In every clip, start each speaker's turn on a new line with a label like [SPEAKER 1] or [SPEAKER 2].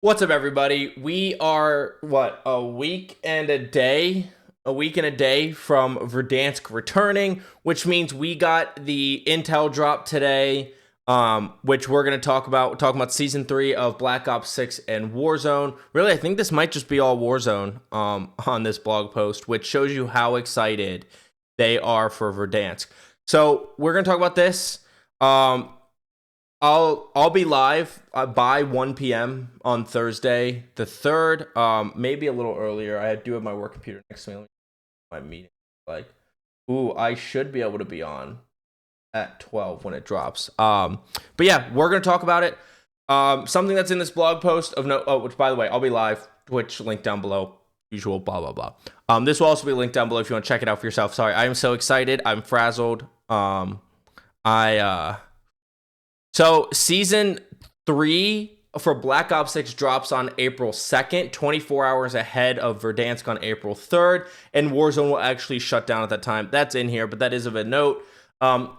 [SPEAKER 1] What's up, everybody? We are a week and a day from Verdansk returning, which means we got the intel drop today, which we're gonna talk about. We're talking about season 3 of Black Ops 6 and Warzone. Really, I think this might just be all Warzone on this blog post, which shows you how excited they are for Verdansk. So we're gonna talk about this. I'll be live by 1 p.m. on Thursday the 3rd, maybe a little earlier. I do have my work computer next to me. My meeting, I should be able to be on at 12 when it drops. But yeah, we're gonna talk about it. Something that's in this blog post of note. Which, by the way, I'll be live. Twitch link down below. Usual blah blah blah. This will also be linked down below if you want to check it out for yourself. Sorry, I am so excited. I'm frazzled. So season 3 for Black Ops 6 drops on April 2nd, 24 hours ahead of Verdansk on April 3rd, and Warzone will actually shut down at that time. That's in here, but that is of a note.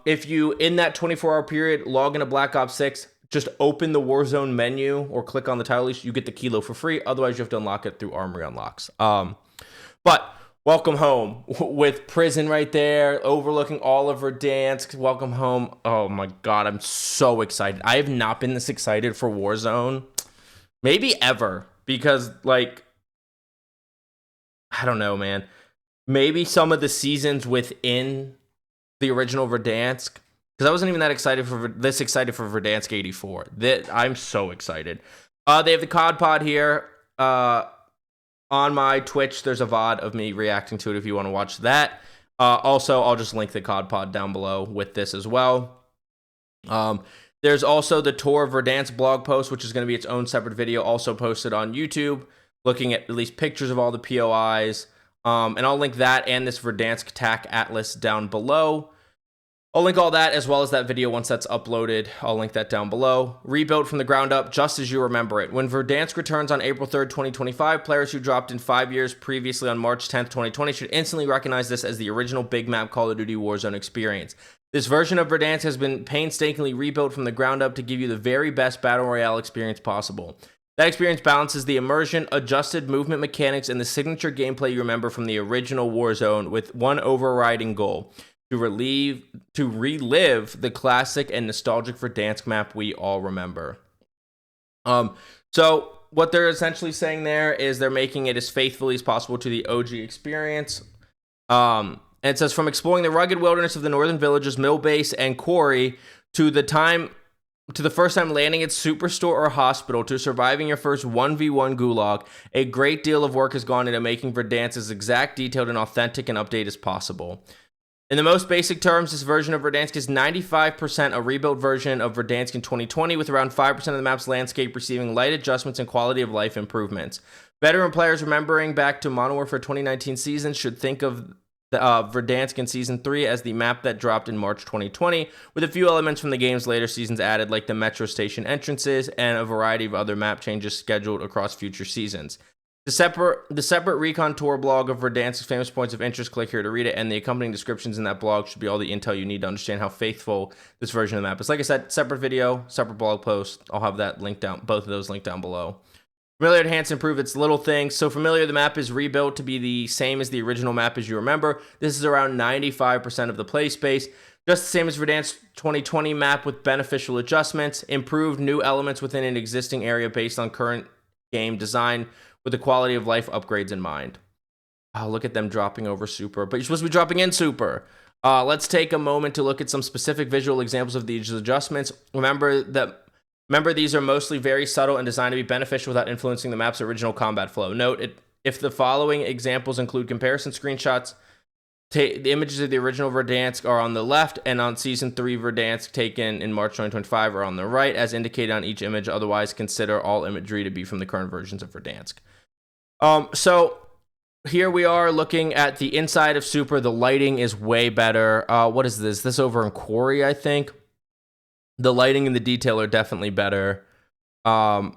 [SPEAKER 1] If you, in that 24-hour period, log into Black Ops 6, just open the Warzone menu or click on the title list, you get the kilo for free. Otherwise, you have to unlock it through Armory Unlocks. But welcome home with prison right there, overlooking all of Verdansk. Welcome home. Oh my God, I'm so excited. I have not been this excited for Warzone, maybe ever, because I don't know, man. Maybe some of the seasons within the original Verdansk, because I wasn't even that excited for Verdansk 84. I'm so excited. They have the COD pod here. On my Twitch, there's a VOD of me reacting to it if you want to watch that. Also, I'll just link the COD pod down below with this as well. There's also the Tour of Verdansk blog post, which is going to be its own separate video, also posted on YouTube, looking at least pictures of all the POIs. And I'll link that and this Verdansk TAC Atlas down below. I'll link all that as well as that video once that's uploaded. I'll link that down below. Rebuilt from the ground up, just as you remember it. When Verdansk returns on April 3rd, 2025, players who dropped in 5 years previously on March 10th, 2020 should instantly recognize this as the original big map Call of Duty Warzone experience. This version of Verdansk has been painstakingly rebuilt from the ground up to give you the very best Battle Royale experience possible. That experience balances the immersion, adjusted movement mechanics, and the signature gameplay you remember from the original Warzone with one overriding goal: to relive the classic and nostalgic Verdansk map we all remember. So what they're essentially saying there is they're making it as faithfully as possible to the OG experience. And it says, from exploring the rugged wilderness of the northern villages, Mill Base, and Quarry to the first time landing at Superstore or hospital, to surviving your first 1v1 gulag, a great deal of work has gone into making Verdansk as exact, detailed, and authentic an update as possible. In the most basic terms, this version of Verdansk is 95% a rebuilt version of Verdansk in 2020, with around 5% of the map's landscape receiving light adjustments and quality of life improvements. Veteran players remembering back to Modern Warfare 2019 season should think of Verdansk in Season 3 as the map that dropped in March 2020, with a few elements from the game's later seasons added, like the metro station entrances and a variety of other map changes scheduled across future seasons. The separate Recon Tour blog of Verdansk's famous points of interest, click here to read it, and the accompanying descriptions in that blog should be all the intel you need to understand how faithful this version of the map is. Like I said, separate video, separate blog post. I'll have that linked down, both of those linked down below. Familiar, enhance, improve its little things. So familiar, the map is rebuilt to be the same as the original map as you remember. This is around 95% of the play space. Just the same as Verdansk's 2020 map with beneficial adjustments, improved new elements within an existing area based on current game design, with the quality of life upgrades in mind. Oh, look at them dropping over Super, but you're supposed to be dropping in Super. Let's take a moment to look at some specific visual examples of these adjustments. Remember, these are mostly very subtle and designed to be beneficial without influencing the map's original combat flow. Note, if the following examples include comparison screenshots, the images of the original Verdansk are on the left, and on Season 3 Verdansk taken in March 2025 are on the right, as indicated on each image. Otherwise, consider all imagery to be from the current versions of Verdansk. So here we are looking at the inside of Super. The lighting is way better. What is this? This over in Quarry, I think. The lighting and the detail are definitely better. Yeah,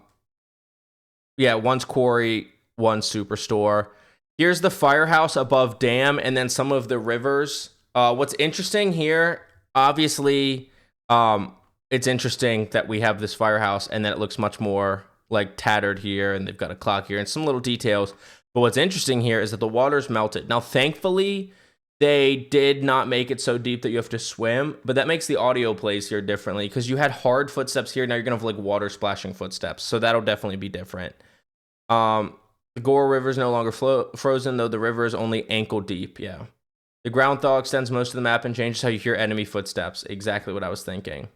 [SPEAKER 1] one's Quarry, one's Superstore. Here's the firehouse above Dam, and then some of the rivers. What's interesting here, obviously, it's interesting that we have this firehouse and that it looks much more like tattered here, and they've got a clock here and some little details. But what's interesting here is that the water's melted. Now, thankfully, they did not make it so deep that you have to swim, but that makes the audio plays here differently because you had hard footsteps here. Now you're gonna have like water splashing footsteps, so that'll definitely be different. The Gore River is no longer frozen, though the river is only ankle deep. Yeah. The ground thaw extends most of the map and changes how you hear enemy footsteps. Exactly what I was thinking.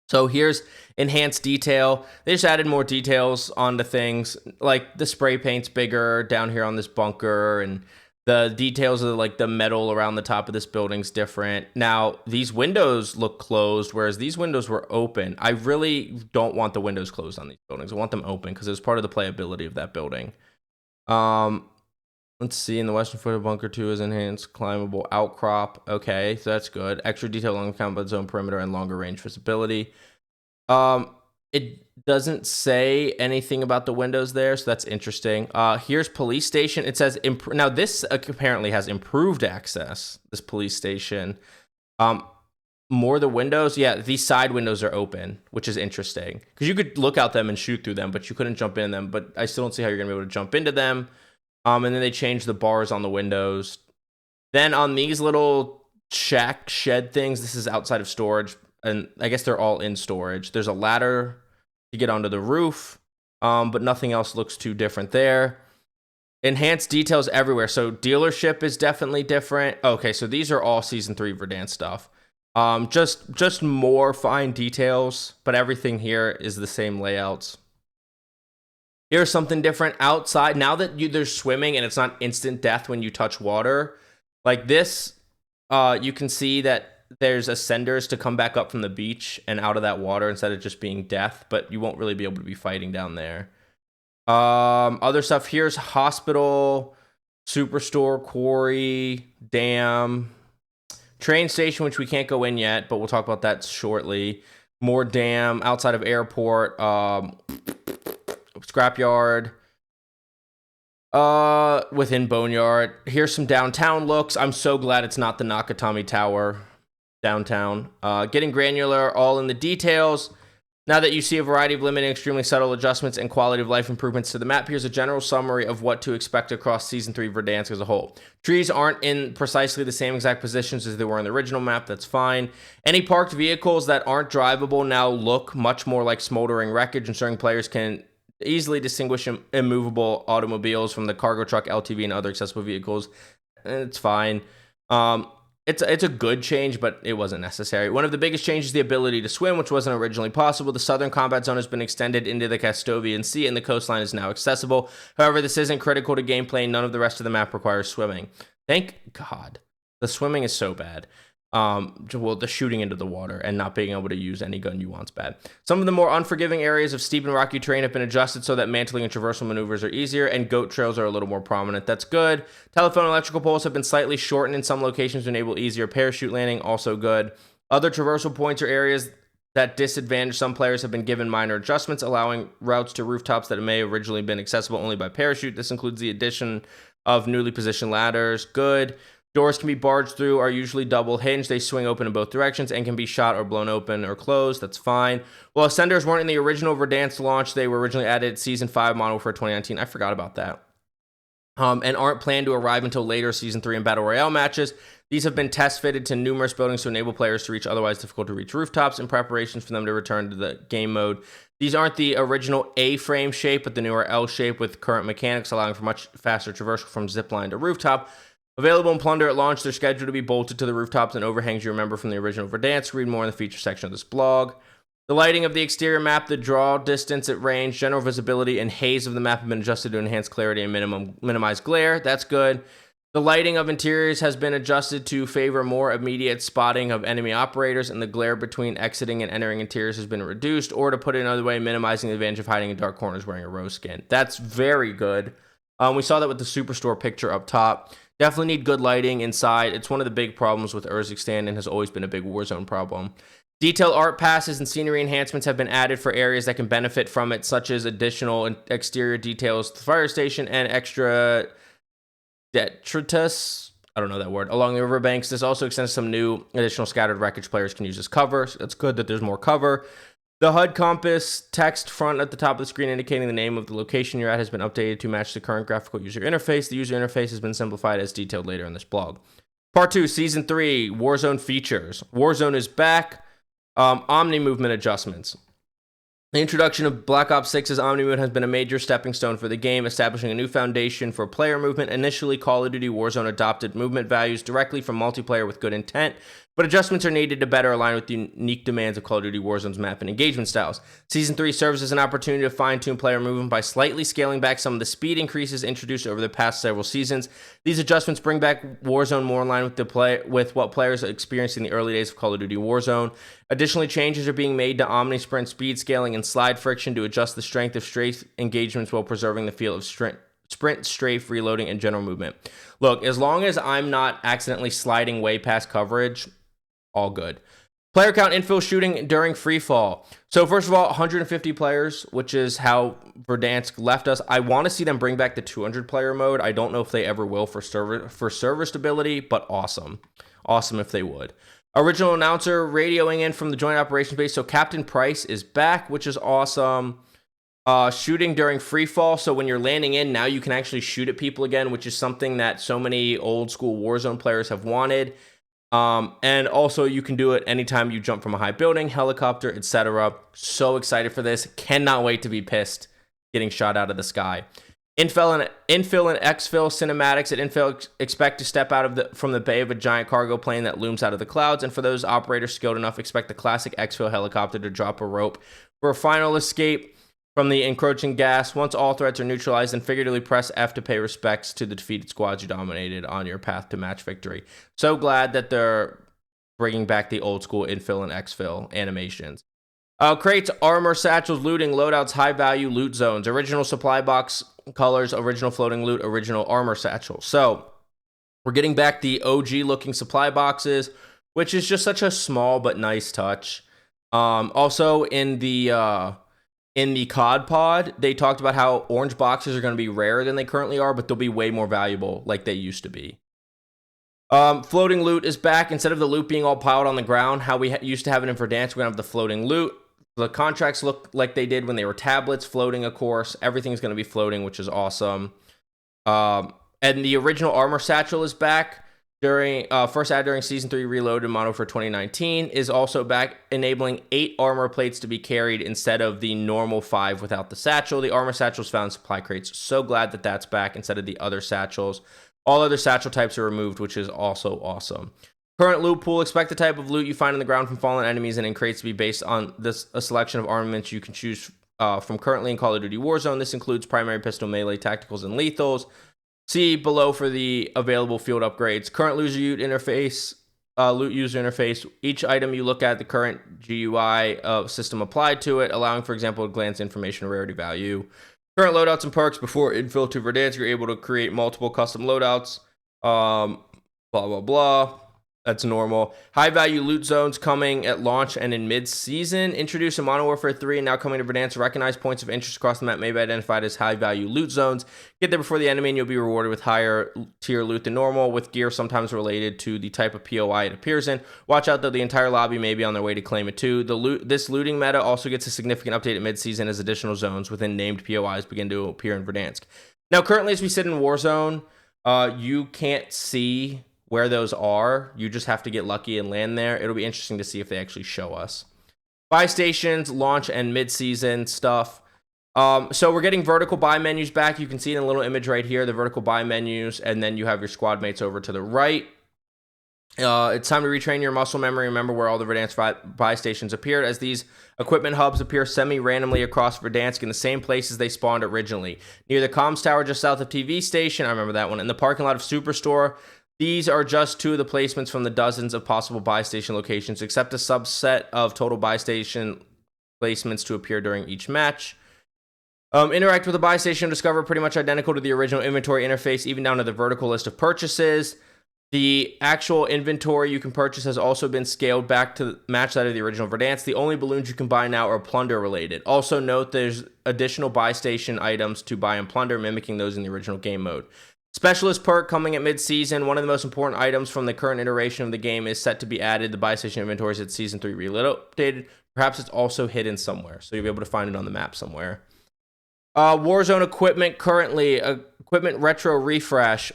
[SPEAKER 1] So here's enhanced detail. They just added more details onto things, like the spray paint's bigger down here on this bunker, and the details of like the metal around the top of this building's different. Now, these windows look closed, whereas these windows were open. I really don't want the windows closed on these buildings. I want them open because it's part of the playability of that building. Let's see, in the western foot of Bunker 2 is enhanced climbable outcrop. Okay, so that's good. Extra detail along the combat zone perimeter and longer range visibility. It doesn't say anything about the windows there, so that's interesting. Here's police station. It says, now this apparently has improved access, this police station. More the windows. Yeah, these side windows are open, which is interesting. Because you could look out them and shoot through them, but you couldn't jump in them. But I still don't see how you're going to be able to jump into them. And then they changed the bars on the windows. Then on these little shack shed things, this is outside of storage. And I guess they're all in storage. There's a ladder to get onto the roof, but nothing else looks too different there. Enhanced details everywhere. So dealership is definitely different. Okay, so these are all Season 3 Verdansk stuff. Just more fine details, but everything here is the same layouts. Here's something different outside. Now that there's swimming and it's not instant death when you touch water, like this, you can see that there's ascenders to come back up from the beach and out of that water instead of just being death, but you won't really be able to be fighting down there. Other stuff, here's hospital, superstore, quarry, dam, train station, which we can't go in yet, but we'll talk about that shortly. More dam, outside of airport, scrapyard, within boneyard. Here's some downtown looks. I'm so glad it's not the Nakatomi Tower downtown. Getting granular, all in the details. Now that you see a variety of limited, extremely subtle adjustments and quality of life improvements to the map, here's a general summary of what to expect across Season 3 Verdansk as a whole. Trees aren't in precisely the same exact positions as they were in the original map. That's fine. Any parked vehicles that aren't drivable now look much more like smoldering wreckage, ensuring players can easily distinguish immovable automobiles from the cargo truck, LTV, and other accessible vehicles. It's fine. It's a good change, but it wasn't necessary. One of the biggest changes is the ability to swim, which wasn't originally possible. The southern combat zone has been extended into the Castovian Sea, and the coastline is now accessible. However, this isn't critical to gameplay, and none of the rest of the map requires swimming. Thank God. The swimming is so bad. Well, the shooting into the water and not being able to use any gun you want's bad. Some of the more unforgiving areas of steep and rocky terrain have been adjusted so that mantling and traversal maneuvers are easier, and goat trails are a little more prominent. That's good. Telephone and electrical poles have been slightly shortened in some locations to enable easier parachute landing. Also good. Other traversal points or areas that disadvantage some players have been given minor adjustments, allowing routes to rooftops that may have originally been accessible only by parachute. This includes the addition of newly positioned ladders. Good. Doors can be barged through, are usually double hinged. They swing open in both directions and can be shot or blown open or closed. That's fine. Well, ascenders weren't in the original Verdansk launch. They were originally added Season 5 model for 2019. I forgot about that. And aren't planned to arrive until later Season 3 and Battle Royale matches. These have been test fitted to numerous buildings to enable players to reach otherwise difficult to reach rooftops in preparations for them to return to the game mode. These aren't the original A-frame shape, but the newer L shape with current mechanics, allowing for much faster traversal from zipline to rooftop. Available in Plunder at launch, they're scheduled to be bolted to the rooftops and overhangs you remember from the original Verdansk. Read more in the feature section of this blog. The lighting of the exterior map, the draw distance at range, general visibility, and haze of the map have been adjusted to enhance clarity and minimize glare. That's good. The lighting of interiors has been adjusted to favor more immediate spotting of enemy operators, and the glare between exiting and entering interiors has been reduced, or to put it another way, minimizing the advantage of hiding in dark corners wearing a rose skin. That's very good. We saw that with the Superstore picture up top. Definitely need good lighting inside. It's one of the big problems with Urzikstan and has always been a big Warzone problem. Detailed art passes and scenery enhancements have been added for areas that can benefit from it, such as additional exterior details to the fire station and extra detritus, I don't know that word, along the riverbanks. This also extends some new additional scattered wreckage players can use as cover. So it's good that there's more cover. The HUD compass text front at the top of the screen indicating the name of the location you're at has been updated to match the current graphical user interface. The user interface has been simplified as detailed later in this blog. Part 2, Season 3, Warzone features. Warzone is back. Omni movement adjustments. The introduction of Black Ops 6's Omni movement has been a major stepping stone for the game, establishing a new foundation for player movement. Initially, Call of Duty Warzone adopted movement values directly from multiplayer with good intent, but adjustments are needed to better align with the unique demands of Call of Duty Warzone's map and engagement styles. Season 3 serves as an opportunity to fine-tune player movement by slightly scaling back some of the speed increases introduced over the past several seasons. These adjustments bring back Warzone more in line with what players experienced in the early days of Call of Duty Warzone. Additionally, changes are being made to Omni Sprint speed scaling and slide friction to adjust the strength of strafe engagements while preserving the feel of sprint, strafe, reloading, and general movement. Look, as long as I'm not accidentally sliding way past coverage, all good. Player count infill shooting during free fall. So first of all, 150 players, which is how Verdansk left us. I want to see them bring back the 200 player mode. I don't know if they ever will for server stability, but awesome. Awesome if they would. Original announcer radioing in from the joint operations base. So Captain Price is back, which is awesome. Shooting during free fall. So when you're landing in, now you can actually shoot at people again, which is something that so many old school Warzone players have wanted. And also you can do it anytime you jump from a high building, helicopter, etc. So excited for this. Cannot wait to be pissed getting shot out of the sky. Infill and exfil cinematics. At infill, expect to step out from the bay of a giant cargo plane that looms out of the clouds. And for those operators skilled enough, expect the classic exfil helicopter to drop a rope for a final escape from the encroaching gas. Once all threats are neutralized, and figuratively press F to pay respects to the defeated squads you dominated on your path to match victory. So glad that they're bringing back the old school infill and exfil animations. Crates, armor, satchels, looting, loadouts, high value loot zones, original supply box colors, original floating loot, original armor satchel. So we're getting back the OG looking supply boxes, which is just such a small but nice touch. Also in the COD pod, they talked about how orange boxes are going to be rarer than they currently are, but they'll be way more valuable like they used to be. Floating loot is back. Instead of the loot being all piled on the ground, how we used to have it in Verdansk, we're going to have the floating loot. The contracts look like they did when they were tablets, floating, of course. Everything's going to be floating, which is awesome. And the original armor satchel is back. First added during Season 3 Reloaded Model for 2019 is also back, enabling 8 armor plates to be carried instead of the normal 5 without the satchel. The armor satchels found in supply crates. So glad that that's back instead of the other satchels. All other satchel types are removed, which is also awesome. Current loot pool. Expect the type of loot you find on the ground from fallen enemies and in crates to be based on a selection of armaments you can choose from currently in Call of Duty Warzone. This includes primary pistol, melee, tacticals, and lethals. See below for the available field upgrades. Current loot user interface. Each item you look at, the current GUI system applied to it, allowing, for example, glance information rarity value. Current loadouts and perks. Before infill to Verdansk, you're able to create multiple custom loadouts. Blah, blah, blah. That's normal. High value loot zones coming at launch and in mid-season. Introduced in Modern Warfare 3 and now coming to Verdansk. Recognize points of interest across the map may be identified as high value loot zones. Get there before the enemy and you'll be rewarded with higher tier loot than normal, with gear sometimes related to the type of POI it appears in. Watch out though, the entire lobby may be on their way to claim it too. This looting meta also gets a significant update at mid-season as additional zones within named POIs begin to appear in Verdansk. Now currently as we sit in Warzone, you can't see where those are. You just have to get lucky and land there. It'll be interesting to see if they actually show us. Buy stations, launch, and mid-season stuff. So we're getting vertical buy menus back. You can see it in a little image right here, the vertical buy menus, and then you have your squad mates over to the right. It's time to retrain your muscle memory. Remember where all the Verdansk buy stations appeared, as these equipment hubs appear semi-randomly across Verdansk in the same places they spawned originally. Near the comms tower just south of TV station, I remember that one, in the parking lot of Superstore. These are just 2 of the placements from the dozens of possible buy station locations, except a subset of total buy station placements to appear during each match. Interact with the buy station and discover pretty much identical to the original inventory interface, even down to the vertical list of purchases. The actual inventory you can purchase has also been scaled back to match that of the original Verdansk. The only balloons you can buy now are plunder related. Also note there's additional buy station items to buy and plunder, mimicking those in the original game mode. Specialist perk coming at mid-season. One of the most important items from the current iteration of the game is set to be added. The buy station inventories at Season 3 Reloaded. Perhaps it's also hidden somewhere, so you'll be able to find it on the map somewhere. Warzone equipment currently, equipment retro refresh.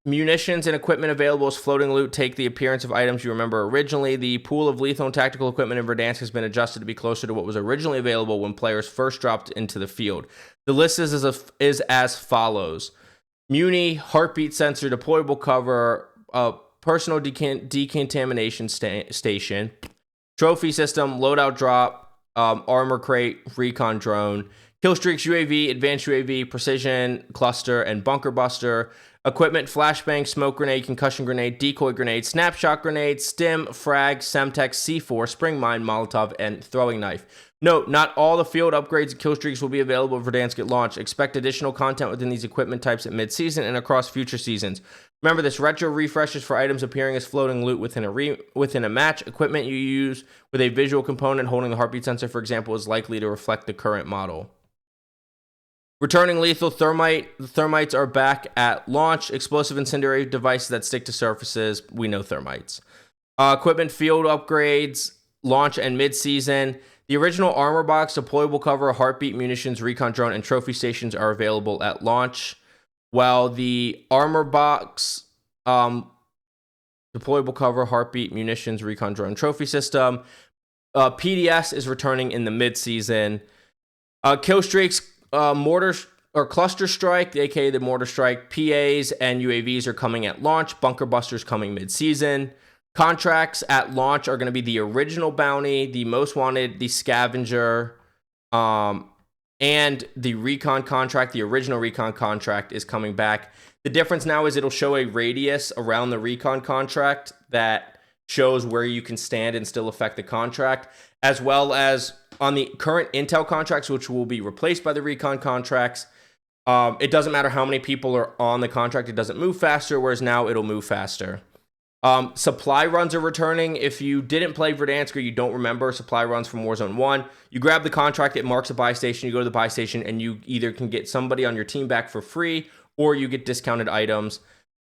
[SPEAKER 1] Munitions and equipment available as floating loot take the appearance of items you remember originally. The pool of lethal and tactical equipment in Verdansk has been adjusted to be closer to what was originally available when players first dropped into the field. The list is as follows. Muni, heartbeat sensor, deployable cover, personal decontamination station, trophy system, loadout drop, armor crate, recon drone, kill streaks UAV, advanced UAV, precision cluster, and bunker buster. Equipment, flashbang, smoke grenade, concussion grenade, decoy grenade, snapshot grenade, stim, frag, semtex, C4, spring mine, Molotov, and throwing knife. Note, not all the field upgrades and kill streaks will be available for Verdansk at launch. Expect additional content within these equipment types at mid-season and across future seasons. Remember, this retro refresh is for items appearing as floating loot within a match. Equipment you use with a visual component holding the heartbeat sensor, for example, is likely to reflect the current model. Returning lethal thermite. The thermites are back at launch. Explosive incendiary devices that stick to surfaces. We know thermites. Equipment field upgrades, launch and mid-season. The original armor box, deployable cover, heartbeat, munitions, recon drone, and trophy stations are available at launch. While the armor box, deployable cover, heartbeat, munitions, recon drone, trophy system, PDS is returning in the mid-season. Kill streaks, mortar or cluster strike, aka the mortar strike, PAs and UAVs are coming at launch. Bunker busters coming mid-season. Contracts at launch are going to be the original bounty, the most wanted, the scavenger, and the recon contract. The original recon contract is coming back. The difference now is it'll show a radius around the recon contract that shows where you can stand and still affect the contract, as well as on the current intel contracts, which will be replaced by the recon contracts. It doesn't matter how many people are on the contract, it doesn't move faster, whereas now it'll move faster. Supply runs are returning. If you didn't play Verdansk or you don't remember supply runs from Warzone 1, you grab the contract, it marks a buy station, you go to the buy station, and you either can get somebody on your team back for free, or you get discounted items.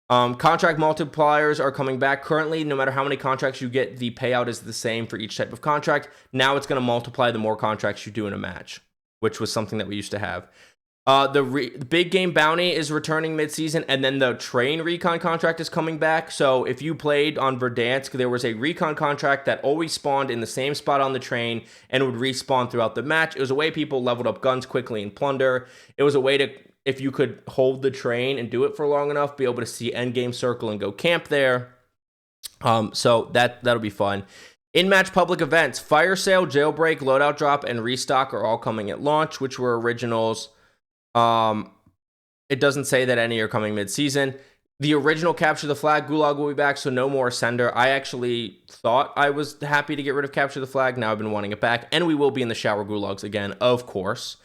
[SPEAKER 1] Contract multipliers are coming back. Currently, no matter how many contracts you get, the payout is the same for each type of contract. Now it's going to multiply the more contracts you do in a match, which was something that we used to have. The big game bounty is returning mid-season, and then the train recon contract is coming back. So if you played on Verdansk, there was a recon contract that always spawned in the same spot on the train and would respawn throughout the match. It was a way people leveled up guns quickly and plunder. It was a way to, if you could hold the train and do it for long enough, be able to see endgame circle and go camp there. So that'll be fun. In-match public events, fire sale, jailbreak, loadout drop, and restock are all coming at launch, which were originals. It doesn't say that any are coming mid-season. The original Capture the Flag Gulag will be back, so no more Sender. I actually thought I was happy to get rid of Capture the Flag. Now I've been wanting it back, and we will be in the shower gulags again, of course.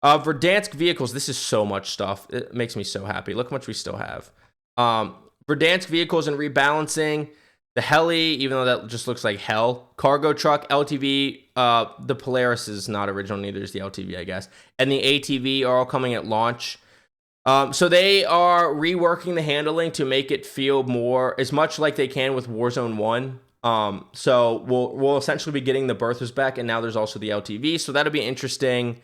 [SPEAKER 1] Verdansk vehicles, this is so much stuff. It makes me so happy. Look how much we still have. Verdansk vehicles and rebalancing. The heli, even though that just looks like hell. Cargo truck, LTV. The Polaris is not original, neither is the LTV, I guess. And the ATV are all coming at launch. So they are reworking the handling to make it feel more, as much like they can with Warzone 1. So we'll essentially be getting the berthers back, and now there's also the LTV. So that'll be interesting.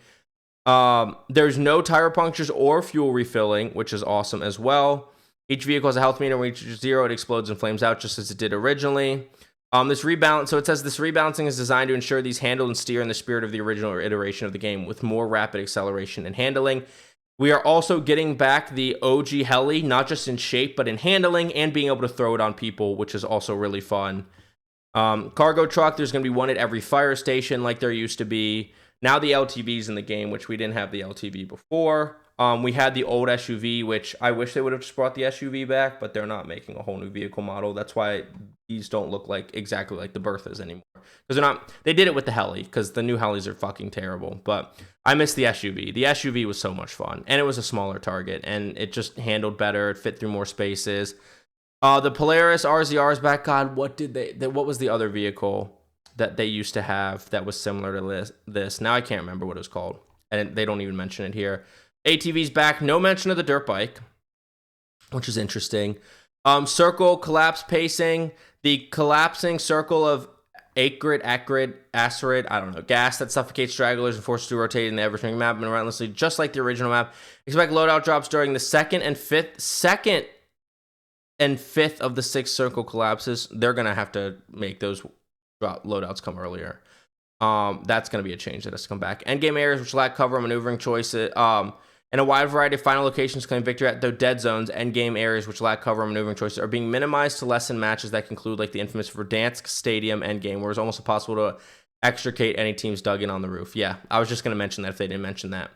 [SPEAKER 1] There's no tire punctures or fuel refilling, which is awesome as well. Each vehicle has a health meter. When it reaches 0, it explodes and flames out, just as it did originally. This rebalance, so it says this rebalancing is designed to ensure these handle and steer in the spirit of the original iteration of the game with more rapid acceleration and handling. We are also getting back the OG heli, not just in shape, but in handling and being able to throw it on people, which is also really fun. Cargo truck, there's going to be one at every fire station like there used to be. Now the LTV's in the game, which we didn't have the LTV before. We had the old SUV, which I wish they would have just brought the SUV back, but they're not making a whole new vehicle model. That's why these don't look like exactly like the Berthas anymore. Because they did it with the heli, because the new helis are fucking terrible. But I miss the SUV. The SUV was so much fun, and it was a smaller target, and it just handled better. It fit through more spaces. The Polaris RZR is back. God, what was the other vehicle that they used to have that was similar to this? Now I can't remember what it was called, and they don't even mention it here. ATV's back. No mention of the dirt bike, which is interesting. Circle collapse pacing. The collapsing circle of acrid, I don't know, gas that suffocates stragglers and forces to rotate in the ever-changing map and relentlessly, just like the original map. Expect loadout drops during the second and fifth of the 6 circle collapses. They're gonna have to make those loadouts come earlier. That's gonna be a change that has to come back. Endgame areas which lack cover and maneuvering choices. And a wide variety of final locations claim victory at the dead zones. Endgame areas which lack cover and maneuvering choices are being minimized to lessen matches that conclude like the infamous Verdansk Stadium endgame, where it's almost impossible to extricate any teams dug in on the roof. Yeah, I was just going to mention that if they didn't mention that.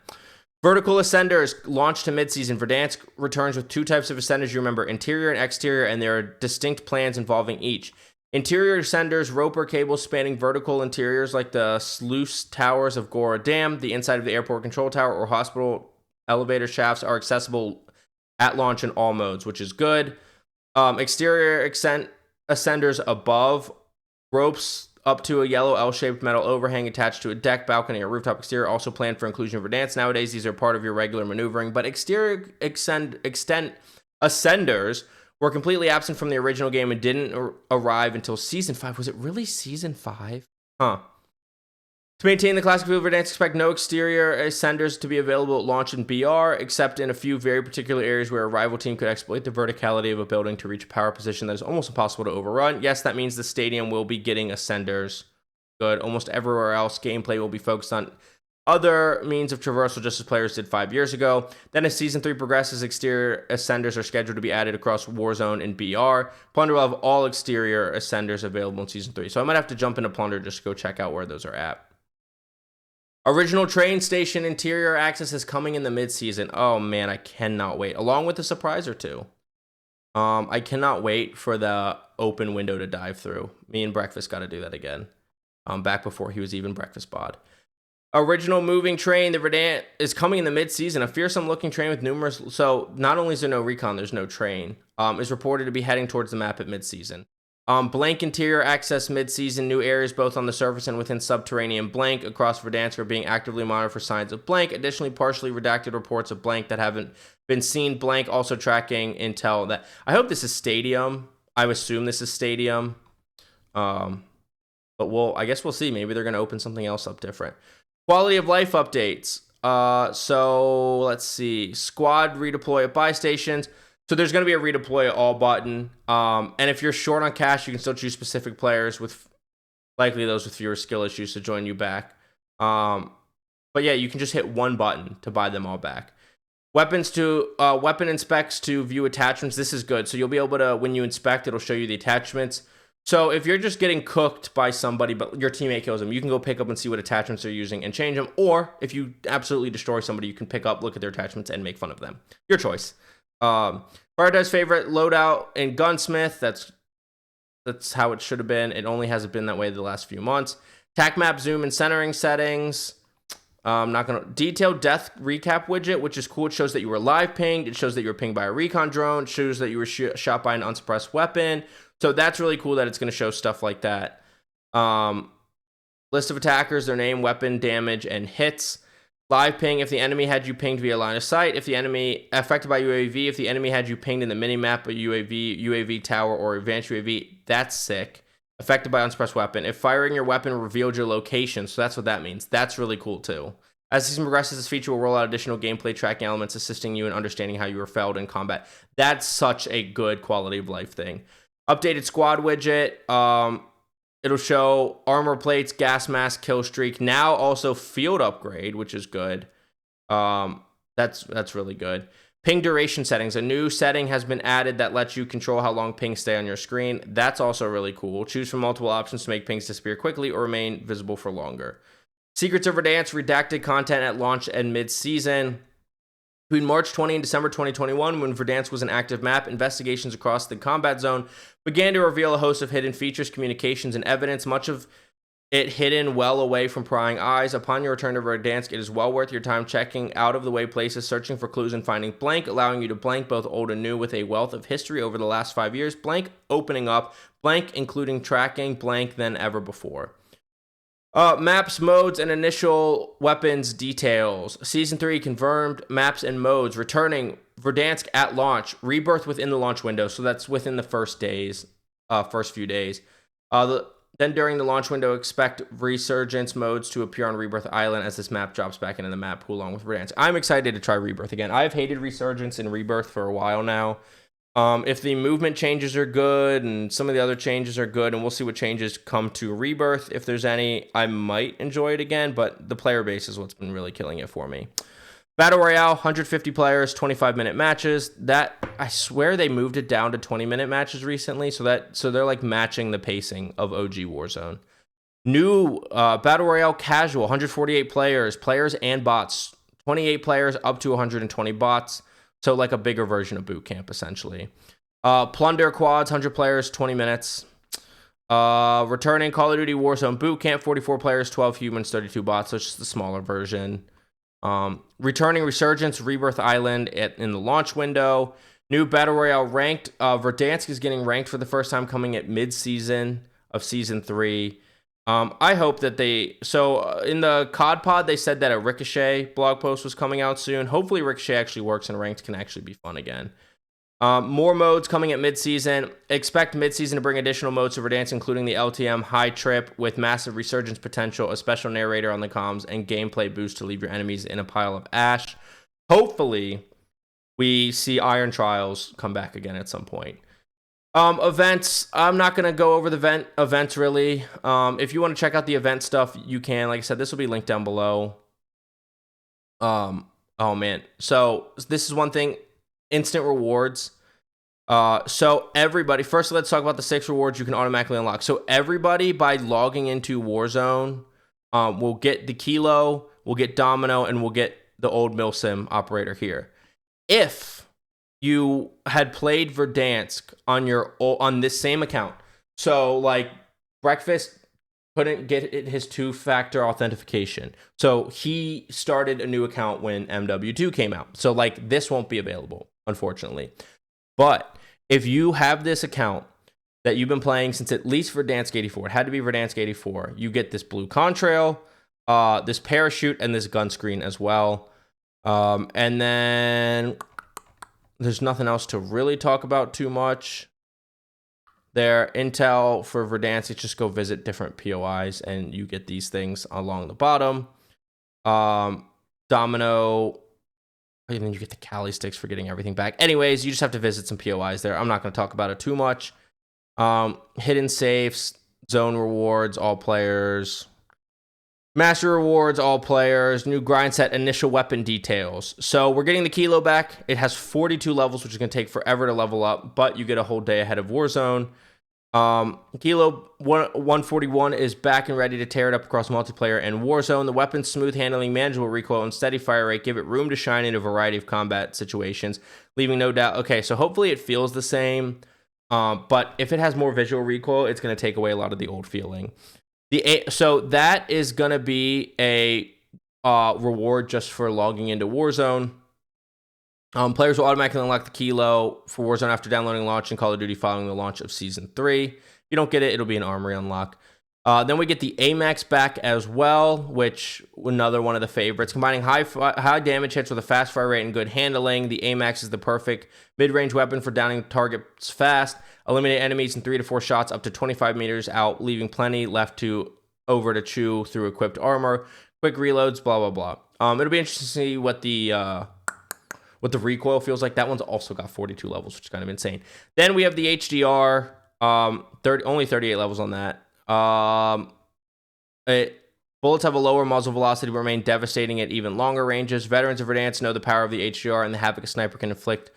[SPEAKER 1] Vertical Ascenders launched to midseason. Verdansk returns with 2 types of Ascenders you remember, interior and exterior, and there are distinct plans involving each. Interior Ascenders, rope or cable spanning vertical interiors like the sluice towers of Gora Dam, the inside of the airport control tower, or hospital elevator shafts are accessible at launch in all modes, which is good. Exterior ascenders above, ropes up to a yellow L-shaped metal overhang attached to a deck, balcony, or rooftop exterior, also planned for inclusion of Verdansk. Nowadays, these are part of your regular maneuvering, but exterior ascenders were completely absent from the original game and didn't arrive until Season 5. Was it really Season 5? Huh. To maintain the classic feel of Verdansk, expect no exterior ascenders to be available at launch in BR, except in a few very particular areas where a rival team could exploit the verticality of a building to reach a power position that is almost impossible to overrun. Yes, that means the stadium will be getting ascenders. Good. Almost everywhere else, gameplay will be focused on other means of traversal, just as players did 5 years ago. Then as Season 3 progresses, exterior ascenders are scheduled to be added across Warzone and BR. Plunder will have all exterior ascenders available in Season 3. So I might have to jump into Plunder just to go check out where those are at. Original train station interior access is coming in the mid-season. Oh man, I cannot wait. Along with a surprise or two. I cannot wait for the open window to dive through. Me and Breakfast got to do that again. Back before he was even Breakfast bod. Original moving train, the Verdansk is coming in the mid-season. A fearsome looking train with numerous... So not only is there no recon, there's no train. Is reported to be heading towards the map at mid-season. Blank interior access mid-season. New areas both on the surface and within subterranean blank across Verdansk are being actively monitored for signs of blank. Additionally, partially redacted reports of blank that haven't been seen. Blank also tracking intel that... I hope this is Stadium. I assume this is Stadium. But I guess we'll see. Maybe they're going to open something else up different. Quality of life updates. So let's see. Squad redeploy at buy stations. So there's going to be a redeploy all button. And if you're short on cash, you can still choose specific players with likely those with fewer skill issues to join you back. But yeah, you can just hit one button to buy them all back. Weapon inspects to view attachments. This is good. So you'll be able to, when you inspect, it'll show you the attachments. So if you're just getting cooked by somebody, but your teammate kills them, you can go pick up and see what attachments they're using and change them. Or if you absolutely destroy somebody, you can pick up, look at their attachments, and make fun of them. Your choice. Prioritize favorite loadout and gunsmith. That's how it should have been. It only hasn't been that way the last few months. Tac map zoom and centering settings. Not gonna detailed death recap widget, which is cool. It shows that you were live pinged. It shows that you were pinged by a recon drone. It shows that you were shot by an unsuppressed weapon. So that's really cool that it's going to show stuff like that. List of attackers, their name, weapon, damage, and hits. Live ping if the enemy had you pinged via line of sight. If the enemy affected by UAV, if the enemy had you pinged in the minimap, a UAV tower, or advanced UAV, that's sick. Affected by unsuppressed weapon. If firing your weapon revealed your location, so that's what that means. That's really cool too. As the season progresses, this feature will roll out additional gameplay tracking elements, assisting you in understanding how you were felled in combat. That's such a good quality of life thing. Updated squad widget. It'll show armor plates, gas mask, kill streak. Now also field upgrade, which is good. That's really good. Ping duration settings. A new setting has been added that lets you control how long pings stay on your screen. That's also really cool. Choose from multiple options to make pings disappear quickly or remain visible for longer. Secrets of Verdansk, redacted content at launch and mid-season. Between March 20 and December 2021, when Verdansk was an active map, investigations across the combat zone began to reveal a host of hidden features, communications, and evidence, much of it hidden well away from prying eyes. Upon your return to Verdansk, it is well worth your time checking out-of-the-way places, searching for clues, and finding blank, allowing you to blank both old and new with a wealth of history over the last 5 years, blank opening up, blank including tracking, blank than ever before. Maps, modes, and initial weapons details. Season 3 confirmed maps and modes. Returning Verdansk at launch. Rebirth within the launch window. So that's within the first few days. The Then during the launch window, expect resurgence modes to appear on Rebirth Island as this map drops back into the map pool along with Verdansk. I'm excited to try Rebirth again. I've hated resurgence and Rebirth for a while now. If the movement changes are good and some of the other changes are good, and we'll see what changes come to Rebirth, if there's any, I might enjoy it again, but the player base is what's been really killing it for me. Battle Royale, 150 players, 25-minute matches. That, I swear they moved it down to 20-minute matches recently, so they're like matching the pacing of OG Warzone. New Battle Royale Casual, 148 players and bots. 28 players up to 120 bots. So like a bigger version of Boot Camp, essentially. Plunder Quads, 100 players, 20 minutes. Returning Call of Duty Warzone Boot Camp, 44 players, 12 humans, 32 bots. So it's just the smaller version. Returning Resurgence, Rebirth Island in the launch window. New Battle Royale ranked. Verdansk is getting ranked for the first time, coming at mid-season of Season 3. I hope that in the COD pod, they said that a Ricochet blog post was coming out soon. Hopefully Ricochet actually works and ranked can actually be fun again. More modes coming at mid-season. Expect mid-season to bring additional modes to Verdansk, including the LTM High Trip with massive resurgence potential, a special narrator on the comms, and gameplay boost to leave your enemies in a pile of ash. Hopefully, we see Iron Trials come back again at some point. Events, I'm not going to go over the events really. If you want to check out the event stuff, you can. Like I said, this will be linked down below. Oh man. So this is one thing, instant rewards. So everybody, first let's talk about the 6 rewards you can automatically unlock. So everybody by logging into Warzone, will get the Kilo, will get Domino, and will get the old Milsim operator here. If you had played Verdansk on this same account, so like Breakfast couldn't get his 2-factor authentication, so he started a new account when MW2 came out. So like this won't be available, unfortunately. But if you have this account that you've been playing since at least Verdansk 84, it had to be Verdansk 84, you get this blue contrail, this parachute, and this gun screen as well. And then there's nothing else to really talk about too much. There, intel for Verdansk, just go visit different POIs and you get these things along the bottom. Domino, and then you get the Cali sticks for getting everything back. Anyways, you just have to visit some POIs there. I'm not going to talk about it too much. Hidden safes, zone rewards, all players. Master rewards, all players. New grind set, initial weapon details. So we're getting the Kilo back. It has 42 levels, which is going to take forever to level up, but you get a whole day ahead of Warzone. Kilo 141 is back and ready to tear it up across multiplayer and Warzone. The weapon's smooth handling, manageable recoil, and steady fire rate give it room to shine in a variety of combat situations, leaving no doubt. Okay, so hopefully it feels the same, but if it has more visual recoil, it's going to take away a lot of the old feeling. So that is going to be a reward just for logging into Warzone. Players will automatically unlock the Kilo for Warzone after downloading and launching Call of Duty following the launch of Season 3. If you don't get it, it'll be an armory unlock. Then we get the Amax back as well, which another one of the favorites. Combining high damage hits with a fast fire rate and good handling, the Amax is the perfect mid-range weapon for downing targets fast. Eliminate enemies in 3 to 4 shots up to 25 meters out, leaving plenty left over to chew through equipped armor. Quick reloads, blah, blah, blah. It'll be interesting to see what the recoil feels like. That one's also got 42 levels, which is kind of insane. Then we have the HDR, only 38 levels on that. Bullets have a lower muzzle velocity but remain devastating at even longer ranges. Veterans of Verdansk know the power of the HDR and the havoc a sniper can inflict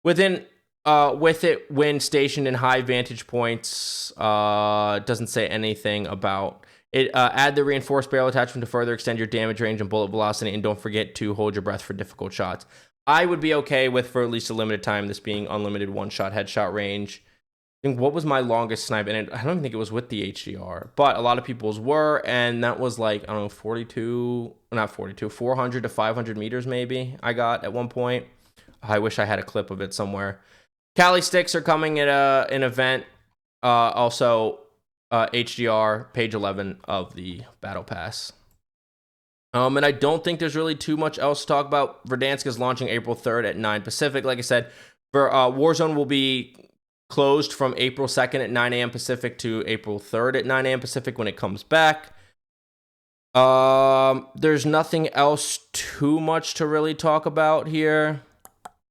[SPEAKER 1] with it when stationed in high vantage points. Doesn't say anything about it. Add the reinforced barrel attachment to further extend your damage range and bullet velocity, and don't forget to hold your breath for difficult shots. I would be okay with, for at least a limited time, this being unlimited one-shot headshot range. I think what was my longest snipe, and I don't even think it was with the HDR, but a lot of people's were, and that was like, I don't know, 400 to 500 meters maybe I got at one point. I wish I had a clip of it somewhere. Cali sticks are coming at an event. Also, HDR, page 11 of the Battle Pass. And I don't think there's really too much else to talk about. Verdansk is launching April 3rd at 9 Pacific. Like I said, for Warzone will be closed from April 2nd at 9 a.m. Pacific to April 3rd at 9 a.m. Pacific when it comes back. There's nothing else too much to really talk about here.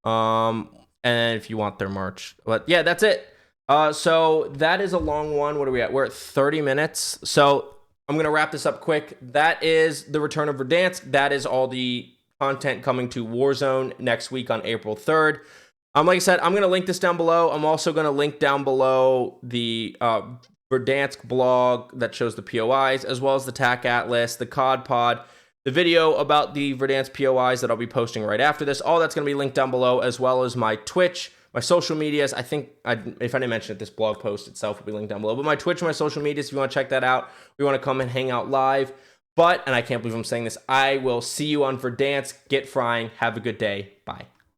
[SPEAKER 1] And if you want their merch, but yeah, that's it. So that is a long one. What are we at? We're at 30 minutes. So I'm going to wrap this up quick. That is the return of Verdansk. That is all the content coming to Warzone next week on April 3rd. Like I said, I'm going to link this down below. I'm also going to link down below the Verdansk blog that shows the POIs, as well as the TAC Atlas, the COD pod, the video about the Verdansk POIs that I'll be posting right after this. All that's going to be linked down below, as well as my Twitch, my social medias. I think if I didn't mention it, this blog post itself will be linked down below. But my Twitch and my social medias, if you want to check that out, we want to come and hang out live. But, and I can't believe I'm saying this, I will see you on Verdansk. Get frying. Have a good day. Bye.